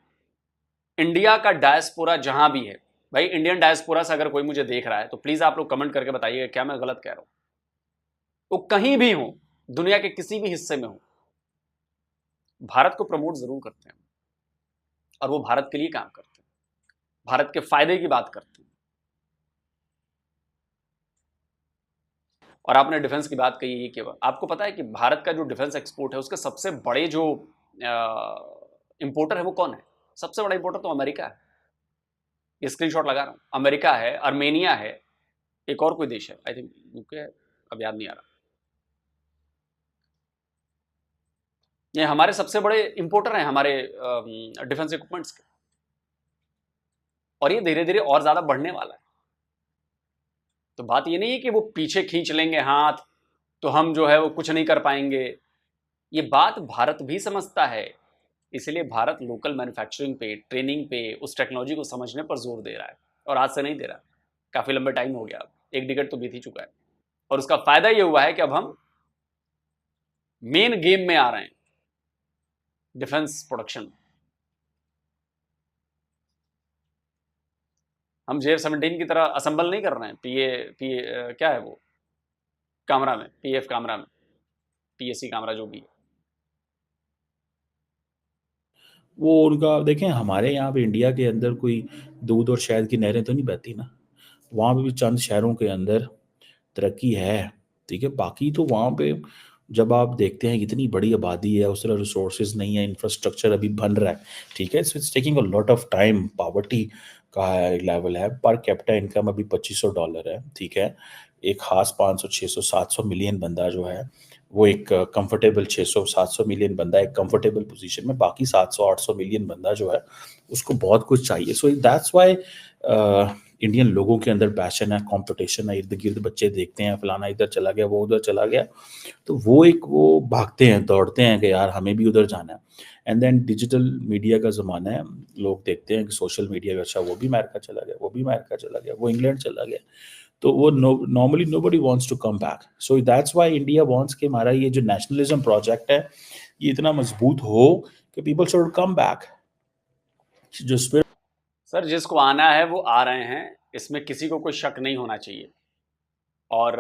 इंडिया का डायस्पोरा जहां भी है, भाई इंडियन डायस्पोरा से अगर कोई मुझे देख रहा है तो प्लीज आप लोग कमेंट करके बताइएगा क्या मैं गलत कह रहा हूं। वो कहीं भी हो, दुनिया के किसी भी हिस्से में हो, भारत को प्रमोट जरूर करते हैं और वो भारत के लिए काम करते हैं, भारत के फायदे की बात करते हैं। और आपने डिफेंस की बात कही है कि आपको पता है कि भारत का जो डिफेंस एक्सपोर्ट है उसके सबसे बड़े जो इंपोर्टर है वो कौन है? सबसे बड़ा इंपोर्टर तो अमेरिका है। ये स्क्रीनशॉट लगा रहा हूं, अमेरिका है, अर्मेनिया है, एक और कोई देश है, आई थिंक यूके है, अब याद नहीं आ रहा। ये हमारे सबसे बड़े इंपोर्टर हैं हमारे डिफेंस इक्विपमेंट्स के, और ये धीरे धीरे और ज्यादा बढ़ने वाला है। तो बात ये नहीं है कि वो पीछे खींच लेंगे हाथ तो हम जो है वो कुछ नहीं कर पाएंगे। ये बात भारत भी समझता है, इसलिए भारत लोकल मैन्युफैक्चरिंग पे, ट्रेनिंग पे, उस टेक्नोलॉजी को समझने पर जोर दे रहा है। और आज से नहीं दे रहा, काफी लंबे टाइम हो गया, अब 1 डिकेड तो बीत ही चुका है। और उसका फायदा ये हुआ है कि अब हम मेन गेम में आ रहे हैं, डिफेंस प्रोडक्शन। हम JF-17 की तरह असेंबल नहीं कर रहे हैं क्या है वो कैमरा में, PF कैमरा में, PSC कैमरा जो भी है। वो उनका देखें, हमारे यहाँ पे इंडिया के अंदर कोई दूध और शहद की नहरें तो नहीं बहती ना। वहाँ पे भी चंद शहरों के अंदर तरक्की है, ठीक है। बाकी तो वहाँ पे जब आप देखते हैं इतनी बड़ी आबादी है, उस तरह रिसोर्सेज नहीं है, इंफ्रास्ट्रक्चर अभी बन रहा है, ठीक है। So it's taking a lot of time. Poverty का लेवल है, पर कैपिटा इनकम अभी $2500 है, ठीक है। एक खास 500 600 700 मिलियन बंदा जो है वो एक कंफर्टेबल 600 700 मिलियन बंदा एक कंफर्टेबल पोजीशन में, बाकी 700 800 मिलियन बंदा जो है उसको बहुत कुछ चाहिए। सो दैट्स व्हाई इंडियन लोगों के अंदर पैशन है, कंपटीशन है, इर्द गिर्द बच्चे देखते हैं फलाना इधर चला गया, वो उधर चला गया, तो वो भागते हैं, दौड़ते हैं कि यार हमें भी उधर जाना है। एंड देन डिजिटल मीडिया का ज़माना है, लोग देखते हैं कि सोशल मीडिया पे अच्छा वो भी अमेरिका चला गया, वो भी अमेरिका चला गया, वो इंग्लैंड चला गया, तो वो normally nobody wants to come back. So that's why India wants कि हमारा ये जो नेशनलिज्म प्रोजेक्ट है ये इतना मजबूत हो कि पीपल शुड कम बैक। जो स्पिरिट सर जिसको आना है वो आ रहे हैं, इसमें किसी को कोई शक नहीं होना चाहिए। और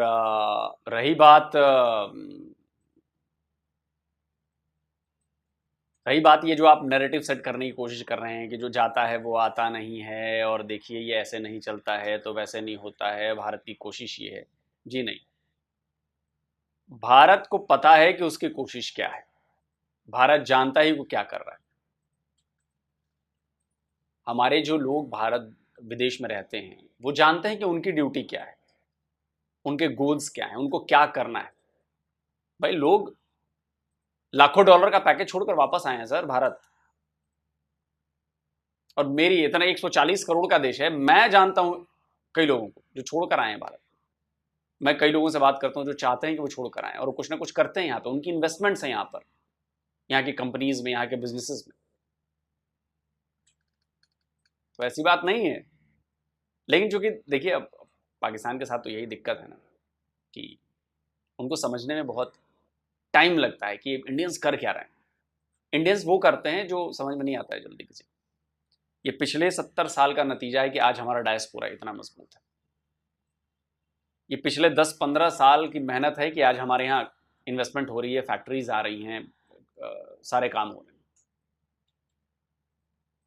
रही बात ये जो आप नैरेटिव सेट करने की कोशिश कर रहे हैं कि जो जाता है वो आता नहीं है, और देखिए ये ऐसे नहीं चलता है तो वैसे नहीं होता है, भारत की कोशिश ये है। जी नहीं, भारत को पता है कि उसकी कोशिश क्या है, भारत जानता ही वो क्या कर रहा है। हमारे जो लोग भारत विदेश में रहते हैं वो जानते हैं कि उनकी ड्यूटी क्या है, उनके गोल्स क्या हैं, उनको क्या करना है। भाई लोग लाखों डॉलर का पैकेज छोड़कर वापस आए हैं सर भारत, और मेरी इतना 140 करोड़ का देश है, मैं जानता हूं कई लोगों को जो छोड़कर आए हैं भारत। मैं कई लोगों से बात करता हूं जो चाहते हैं कि वो छोड़कर आए और वो कुछ ना कुछ करते हैं यहाँ पे, उनकी इन्वेस्टमेंट्स हैं यहाँ पर, यहाँ की कंपनीज में, यहाँ के बिजनेसेस में। तो ऐसी बात नहीं है, लेकिन चूंकि देखिए अब पाकिस्तान के साथ तो यही दिक्कत है ना कि उनको समझने में बहुत टाइम लगता है कि इंडियंस कर क्या रहे हैं। इंडियंस वो करते हैं जो समझ में नहीं आता है जल्दी किसी। ये पिछले 70 साल का नतीजा है कि आज हमारा डायस्पोरा इतना मजबूत है। ये पिछले 10-15 साल की मेहनत है कि आज हमारे यहाँ इन्वेस्टमेंट हो रही है, फैक्ट्रीज आ रही हैं, सारे काम हो रहे हैं।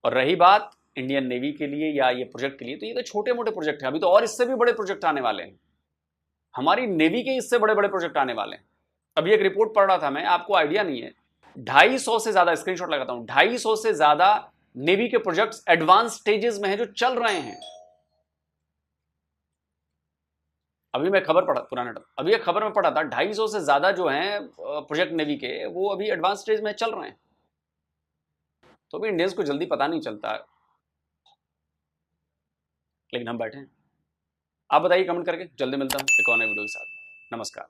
और रही बात इंडियन नेवी के लिए या ये प्रोजेक्ट के लिए, तो ये तो छोटे मोटे प्रोजेक्ट हैं, अभी तो और इससे भी बड़े प्रोजेक्ट आने वाले हैं, हमारी नेवी के इससे बड़े बड़े प्रोजेक्ट आने वाले हैं। अभी एक रिपोर्ट पढ़ रहा था मैं, आपको आइडिया नहीं है, 250 से ज्यादा, स्क्रीनशॉट लगाता हूं, 250 से ज्यादा नेवी के प्रोजेक्ट्स एडवांस स्टेजेस में हैं जो चल रहे हैं। अभी मैं खबर पढ़ा, अभी एक खबर में पढ़ा था, 250 से ज्यादा जो हैं प्रोजेक्ट नेवी के, वो अभी एडवांस स्टेज में चल रहे हैं। तो भी इंडियंस को जल्दी पता नहीं चलता है, लेकिन हम बैठे हैं। आप बताइए कमेंट करके, जल्दी मिलता हूं एक और नए वीडियो के साथ। नमस्कार,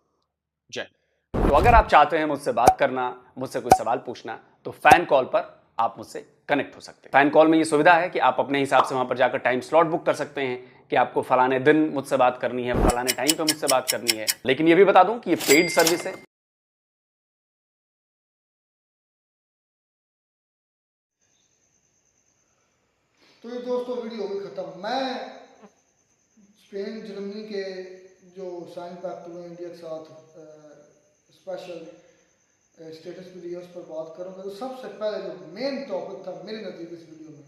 जय। तो अगर आप चाहते हैं मुझसे बात करना, मुझसे कोई सवाल पूछना, तो फैन कॉल पर आप मुझसे कनेक्ट हो सकते हैं। फैन कॉल में ये सुविधा है कि आप अपने हिसाब से वहां पर जाकर टाइम स्लॉट बुक कर सकते हैं कि आपको फलाने दिन मुझसे बात करनी है, फलाने टाइम पे मुझसे बात करनी है। लेकिन ये भी बता दूं कि ये पेड सर्विस है। तो ये दोस्तों वीडियो होगी खत्म। मैं स्पेन जर्मनी के जो साइन पैक्ट हुए इंडिया के साथ स्पेशल स्टेटस भी दिया, उस पर बात करूँगा। तो सबसे पहले जो मेन टॉपिक था मेरे नज़रिए इस वीडियो में,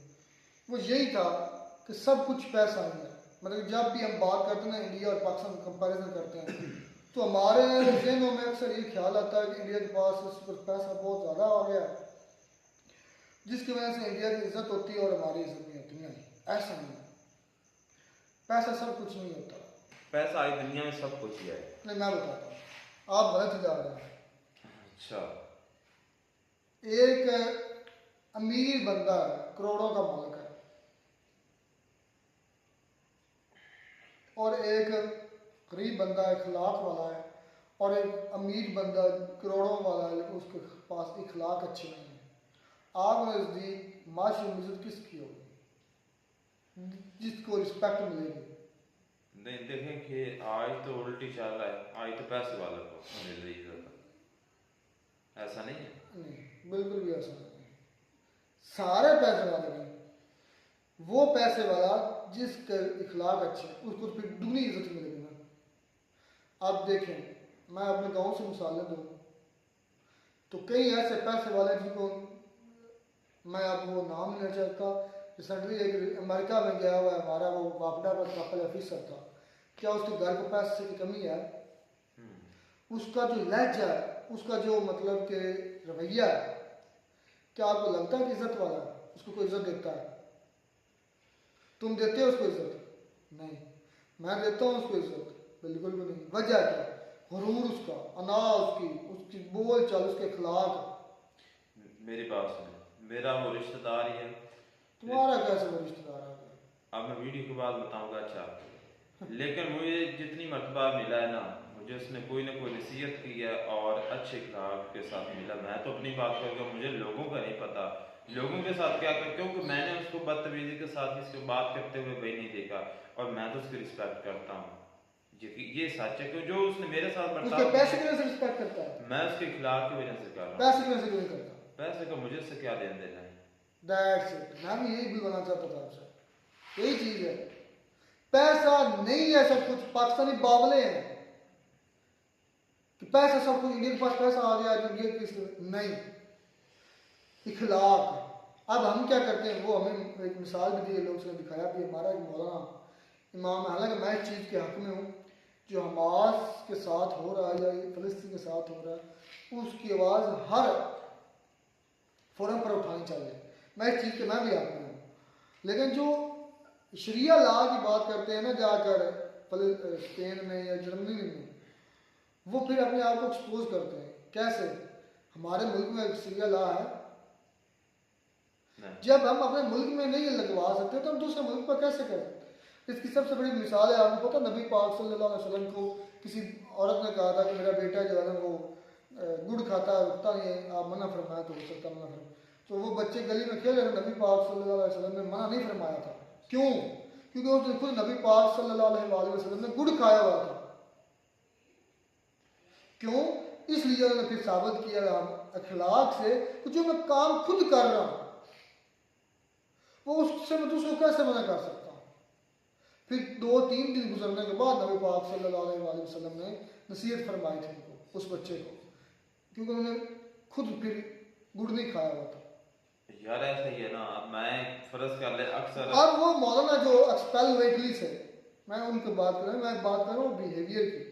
वो यही था कि सब कुछ पैसा ही है। मतलब जब भी हम बात करते हैं ना, इंडिया और पाकिस्तान का कंपैरिजन करते हैं, तो हमारे जहनों में अक्सर ये ख्याल आता है कि इंडिया के पास इस पर पैसा बहुत ज़्यादा आ गया है, जिसकी वजह से इंडिया की इज्जत होती है और हमारी इज्जत नहीं होती। नहीं, ऐसा नहीं है। पैसा सब कुछ नहीं होता। पैसा आई दुनिया में सब कुछ ही है। नहीं, मैं बताता हूँ, आप गलत जा रहे हैं। अच्छा, एक अमीर बंदा है, करोड़ों का मालिक है, और एक गरीब बंदा इखलाक वाला है, और एक अमीर बंदा करोड़ों वाला है लेकिन उसके पास इखलाक अच्छे नहीं है। आप नज़दीक माशी इज्जत किसकी होगी, जिसको रिस्पेक्ट मिलेगी? नहीं देखें कि आज तो उल्टी चल रहा है, आज तो पैसे वाला को मिल रही है, ऐसा नहीं है। नहीं, बिल्कुल भी ऐसा नहीं है। सारे पैसे वाले नहीं, वो पैसे वाला जिसके इखलाक अच्छे उसको तो फिर दुगनी इज्जत मिलेगी ना। आप देखें, मैं अपने गांव से मिसालें दूँ तो कई ऐसे पैसे वाले जिनको मैं अब वो नाम नहीं लेना चाहता। रिसेंटली एक अमेरिका में गया हुआ है हमारा वो वापडा का कपल ऑफिसर था। क्या उसके घर को पैसे की कमी है? उसका जो लहजा है, उसका जो मतलब कि रवैया है, क्या आपको लगता है कि इज्जत वाला है? उसको कोई इज्जत देता है? तुम देते हो उसको इज्जत? नहीं। मैं देता हूँ उसको इज्जत? बिल्कुल भी नहीं। वजह क्या? गुरूर उसका, अना उसकी बोल चाल, उसके अखलाक। मेरी बात सुनो, मेरा वो रिश्तेदार ही है। तुम्हारा कैसे वो रिश्तेदार आ गया? अब मैं वीडियो के बाद बताऊंगा। अच्छा, लेकिन मुझे जितनी मर्तबा मिला है ना, मुझे उसने कोई ना कोई नसीहत की है और अच्छे अखलाक के साथ मिला। मैं तो अपनी बात करूँगा, मुझे लोगों का नहीं पता लोगों के साथ क्या कर, क्योंकि मैंने उसको बदतमीजी के साथ किसी बात करते हुए भाई नहीं देखा, और मैं तो उसकी रिस्पेक्ट करता हूँ। ये सच है कि जो उसने मेरे साथ उसके पैसे की वजह से रिस्पेक्ट करता है? मैं उसके खिलाफ की वजह से कर रहा हूँ। पैसे की वजह से क्यों नहीं करता? पैसे का मुझे से क्या देन देना है? That's it. मैं भी यही बोलना चाहता था आपसे, यही चीज है। पैसा नहीं है सब कुछ। पाकिस्तानी बावले हैं कि पैसा सब कुछ, इंडिया के पास पैसा आ गया तो इंडिया किस नहीं, इखलाक। अब हम क्या करते हैं, वो हमें एक मिसाल भी दी, लोग उसने दिखाया भी। हमारा एक मौलाना इमाम, हालांकि मैं इस चीज़ के हक में हूँ, जो हमास के साथ हो रहा है या फ़लस्तीन के साथ हो रहा है, उसकी आवाज़ हर फोरम पर उठानी चाहिए। मैं इस चीज़ के मैं भी हक में हूँ। लेकिन जो शरिया लॉ की बात करते हैं ना जाकर स्पेन में या जर्मनी में, वो फिर अपने आप को एक्सपोज करते हैं। कैसे? हमारे मुल्क में शरिया लॉ है, जब हम अपने मुल्क में नहीं लगवा सकते तो हम दूसरे मुल्क पर कैसे करें? इसकी सबसे बड़ी मिसाल है, आपको पता, नबी पाक सल्लल्लाहु अलैहि वसल्लम को किसी औरत ने कहा था कि मेरा बेटा जो है ना वो गुड़ खाता है, रुकता नहीं है, आप मना फरमाया तो हो सकता मना फरमाया। तो वो बच्चे गली में खेल रहे, नबी पाक सल्लल्लाहु अलैहि वसल्लम ने मना नहीं फरमाया था। क्यों? क्योंकि उस खुद नबी पाक सल्लल्लाहु अलैहि वसल्लम ने गुड़ खाया हुआ था। क्यों? इसलिए उन्होंने फिर साबित किया अखलाक से कि जो मैं काम खुद कर रहा हूँ वो उससे मैं दूसरे को कैसे मना कर सकता हूँ? फिर 2-3 दिन गुजरने के बाद नबी पाक सल्लल्लाहु अलैहि वसल्लम ने नसीहत फरमाई थी उनको, उस बच्चे को, क्योंकि उन्होंने खुद फिर गुड़ नहीं खाया हुआ था। यार ऐसा ही है ना, अब मैं फर्ज कर ले अक्सर अब वो मौलाना जो एक्सपेल हुए इटली से, मैं उनकी बात कर रहा हूँ, मैं बात कर रहा हूँ बिहेवियर की।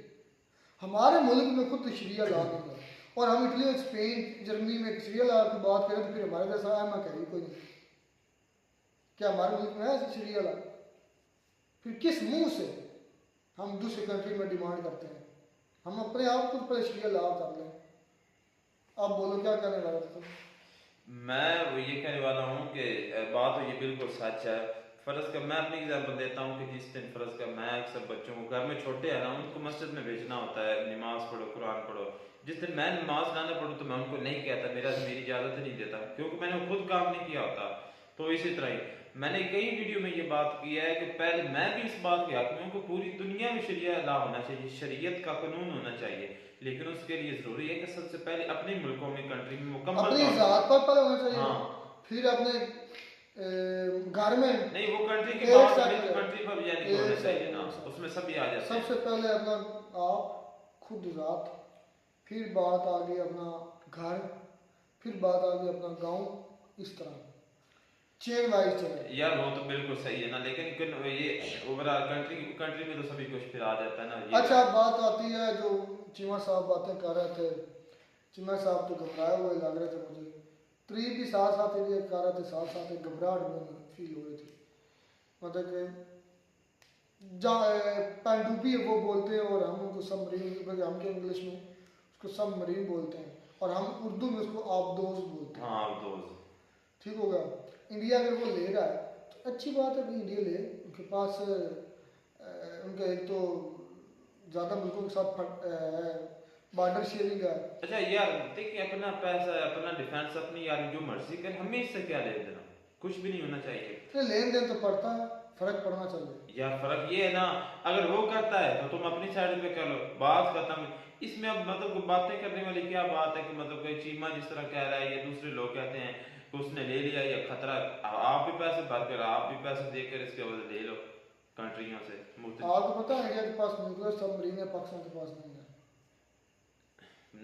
हमारे मुल्क में खुद शरिया ला नहीं है, और हम इटली और स्पेन जर्मनी में शरिया ला की बात करें तो फिर हमारे जैसा है मैं कह कोई नहीं। क्या हमारे मुल्क में है शरिया ला? फिर किस मुंह से हम दूसरी कंट्री में डिमांड करते हैं? हम अपने आप खुद पर शरिया ला कर लें। अब बोलो क्या कहने वाले थे तुम? मैं वो ये कहने वाला हूँ कि बात तो ये बिल्कुल सच है। फर्ज का मैं अपनी एग्जाम्पल देता हूँ कि जिस दिन फर्ज का मैं अक्सर बच्चों को घर में छोटे हैं ना, उनको मस्जिद में भेजना होता है, नमाज पढ़ो, कुरान पढ़ो। जिस दिन मैं नमाज ना पढ़ूँ तो मैं उनको नहीं कहता, मेरी इजाज़त नहीं देता, क्योंकि मैंने वो खुद काम नहीं किया होता। तो इसी तरह ही मैंने कई वीडियो में ये बात की है कि पहले मैं भी इस बात के हक में हूँ कि पूरी दुनिया में शरिया अदा होना चाहिए, शरीयत का कानून होना चाहिए, लेकिन उसके लिए जरूरी है कि सबसे पहले अपने मुल्कों में, कंट्री में मुकम्मल अपनी कानून- जात पर पता होना चाहिए। हाँ। फिर अपने घर में नहीं, वो कंट्री की एक बात साथ है, कंट्री पर भी यानी एक होना साथ, चाहिए ना, एक साथ। उसमें सभी आ जाते हैं। सबसे पहले अपना आप खुद जात, फिर बात आ गई अपना घर, फिर बात आ गई अपना गांव, इस तरह चेन वाइज चले। यार वो तो बिल्कुल सही है ना, लेकिन ये ओवरऑल कंट्री में तो सभी कुछ फिर आ जाता है ना ये। अच्छा, बात आती है जो चीमा साहब बातें कर रहे थे, चीमा साहब तो घबराए हुए लग रहे थे मुझे, तरीब भी साथ साथ ये कर रहे थे, साथ साथ एक घबराहट में फील हो रही थी। मतलब कि पनडुब्बी वो बोलते हैं और हम उनको सबमरीन, हम के इंग्लिश में उसको सबमरीन बोलते हैं, और हम उर्दू में उसको आबदोज बोलते हैं। हाँ दोस्त, ठीक होगा। इंडिया अगर वो ले रहा है तो अच्छी बात है भाई, इंडिया ले, उनके पास उनका एक तो ज़्यादा मुल्कों के साथ बॉर्डर शेयरिंग है। अच्छा यार देखिए, अपना पैसा है, अपना डिफेंस, अपनी यार जो मर्जी कर, हमें इससे क्या लेना देना, कुछ भी नहीं होना चाहिए। फिर लेन देन तो पड़ता है, फर्क पड़ना चाहिए। यार फर्क ये है ना, अगर वो करता है तो तुम अपनी साइड पे कर लो, बात खत्म। इसमें अब मतलब बातें करने वाली क्या बात है कि मतलब कोई चीमा जिस तरह कह रहा है या दूसरे लोग कहते हैं कि उसने ले लिया या खतरा, आप भी पैसे भरकर, आप भी पैसे देकर इसके बदले ले लो कंट्रियों से मुफ्त। आपको पता है इंडिया के पास न्यूक्लियर सबमरीन है, पाकिस्तान के पास नहीं है।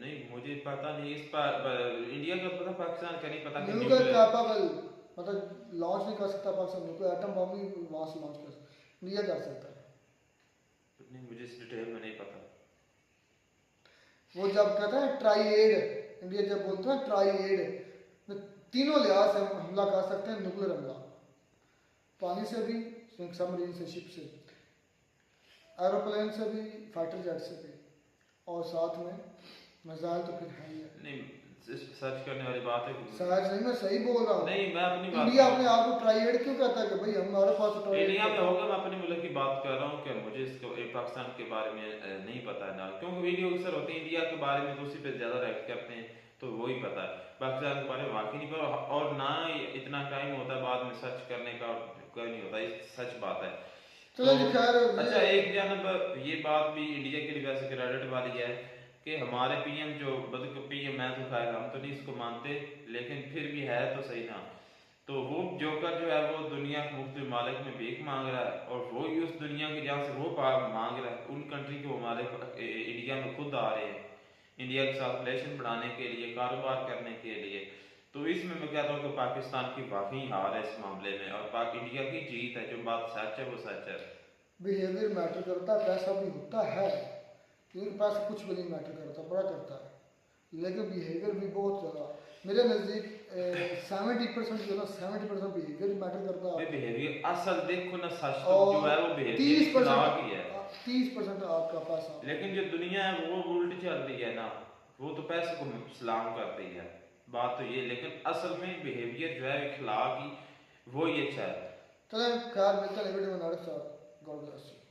नहीं मुझे पता नहीं, इस पर इंडिया का पता, पाकिस्तान का नहीं पता कि न्यूक्लियर nuclear- कैपेबल, मतलब लॉन्च नहीं कर सकता पाकिस्तान, न्यूक्लियर एटम बम ही वहाँ से लॉन्च कर सकता, इंडिया कर सकता है। नहीं मुझे इस डिटेल में नहीं पता। वो जब कहते हैं ट्राई एड, इंडिया जब बोलते हैं ट्राई एड, तो तीनों लिहाज से हम हमला कर सकते हैं, न्यूक्लियर हमला, पानी से भी, सबमरीन से, शिप से, एरोप्लेन से भी, फाइटर जेट से भी, और साथ में मिसाइल तो फिर है ही है। नहीं सर्च करने वाली बात है कि- सहज नहीं, मैं सही बोल रहा हूँ। नहीं मैं अपनी बात इंडिया अपने आप को ट्राई एड क्यों कहता है कि भाई हमारे पास तो ट्राई इंडिया में होगा, मैं अपने मुल्क की बात कर रहा हूँ कि मुझे इसको पाकिस्तान के बारे में नहीं पता है ना, क्योंकि वीडियो अक्सर होती है इंडिया के बारे में तो उसी पे ज़्यादा रिएक्ट करते हैं, तो वही पता है, पाकिस्तान के बारे में वाकई नहीं पता, और ना इतना टाइम होता है बाद में सर्च करने का, कोई नहीं होता, ये सच बात है। चलो जी, खैर अच्छा एक जानब ये बात भी इंडिया के लिए वैसे क्रेडिट वाली है कि हमारे पीएम जो बल्कि पीएम, मैं तो खैर हम तो नहीं इसको मानते, लेकिन फिर भी है तो सही ना, तो वो जोकर जो है वो दुनिया के मुख्तलिफ मालिक में भीख मांग रहा है, और वो ही उस दुनिया की जहाँ से वो मांग रहा है, उन कंट्री के वो मालिक इंडिया में खुद आ रहे हैं इंडिया के साथ रिलेशन बढ़ाने के लिए, कारोबार करने के लिए। तो इसमें मैं कहता हूँ कि पाकिस्तान की वाकई हार है इस मामले में, और इंडिया की जीत है, जो बात सच है वो सच है। बिहेवियर मैटर करता है, पैसा भी होता है, लेकिन पैसा कुछ भी नहीं मैटर करता, बड़ा करता है, लेकिन बिहेवियर भी बहुत ज़्यादा, मेरे नज़दीक 70% जो ना 70% बिहेवियर मैटर करता है, बिहेवियर असल देखो ना, सच तो और जो है वो बिहेवियर 30% की है, 30% आपका पैसा। लेकिन जो दुनिया है वो उल्टी चल रही है ना, वो तो पैसे को सलाम करती है, बात तो ये, लेकिन असल में बिहेवियर जो है इखलाक ही वो ही अच्छा है। चलो खैर मिलते हैं वीडियो में, गॉड ब्लेस यू।